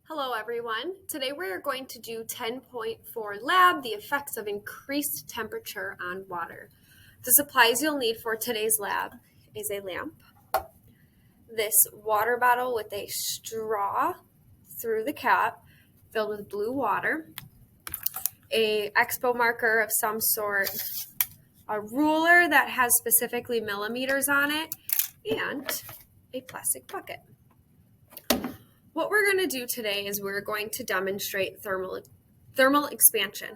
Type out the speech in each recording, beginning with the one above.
Hello everyone. Today we're going to do 10.4 lab, the effects of increased temperature on water. The supplies you'll need for today's lab is a lamp, this water bottle with a straw through the cap filled with blue water, a expo marker of some sort, a ruler that has specifically millimeters on it, and a plastic bucket. What we're going to do today is we're going to demonstrate thermal expansion.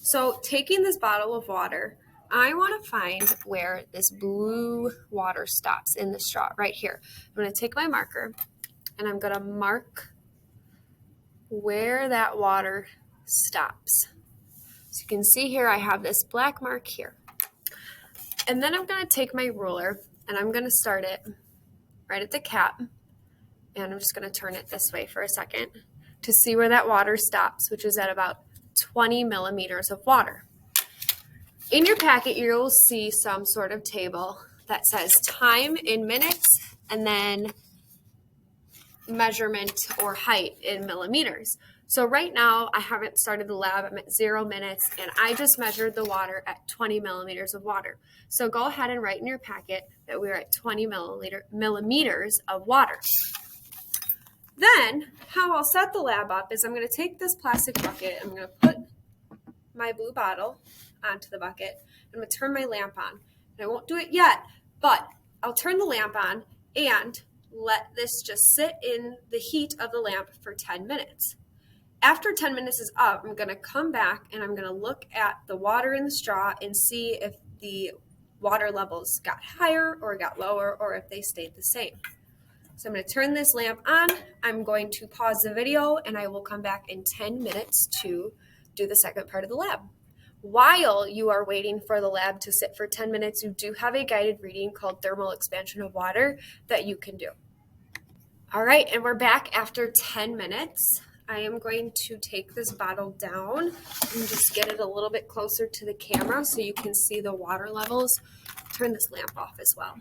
So taking this bottle of water, I want to find where this blue water stops in the straw right here. I'm going to take my marker and I'm going to mark where that water stops. So you can see here I have this black mark here. And then I'm going to take my ruler and I'm going to start it right at the cap. And I'm just going to turn it this way for a second to see where that water stops, which is at about 20 millimeters of water. In your packet, you'll see some sort of table that says time in minutes and then measurement or height in millimeters. So right now, I haven't started the lab. I'm at 0 minutes, and I just measured the water at 20 millimeters of water. So go ahead and write in your packet that we're at 20 millimeters of water. Then, how I'll set the lab up is I'm going to take this plastic bucket, I'm going to put my blue bottle onto the bucket, I'm going to turn my lamp on. And I won't do it yet, but I'll turn the lamp on and let this just sit in the heat of the lamp for 10 minutes. After 10 minutes is up, I'm going to come back and I'm going to look at the water in the straw and see if the water levels got higher or got lower or if they stayed the same. So I'm going to turn this lamp on, I'm going to pause the video, and I will come back in 10 minutes to do the second part of the lab. While you are waiting for the lab to sit for 10 minutes, you do have a guided reading called thermal expansion of water that you can do. All right, and we're back after 10 minutes. I am going to take this bottle down and just get it a little bit closer to the camera so you can see the water levels. Turn this lamp off as well.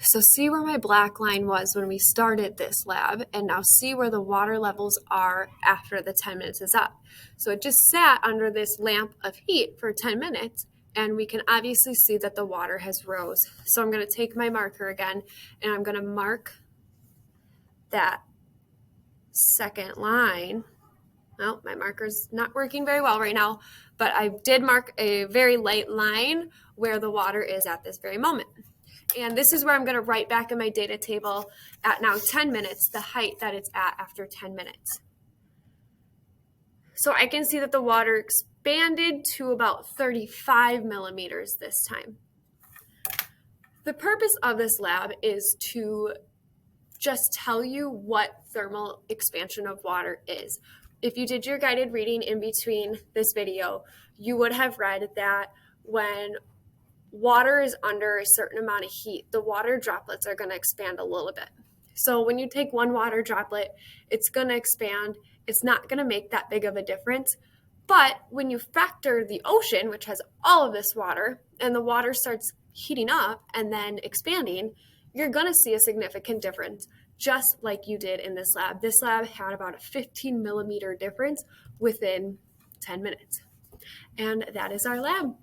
So see where my black line was when we started this lab, and now see where the water levels are after the 10 minutes is up. So it just sat under this lamp of heat for 10 minutes, and we can obviously see that the water has rose. So I'm going to take my marker again, and I'm going to mark that second line. Well, my marker's not working very well right now, but I did mark a very light line where the water is at this very moment. And this is where I'm going to write back in my data table at now 10 minutes, the height that it's at after 10 minutes. So I can see that the water expanded to about 35 millimeters this time. The purpose of this lab is to just tell you what thermal expansion of water is. If you did your guided reading in between this video, you would have read that when water is under a certain amount of heat, the water droplets are going to expand a little bit. So when you take one water droplet, it's going to expand. It's not going to make that big of a difference. But when you factor the ocean, which has all of this water, and the water starts heating up and then expanding, you're going to see a significant difference, just like you did in this lab. This lab had about a 15 millimeter difference within 10 minutes. And that is our lab.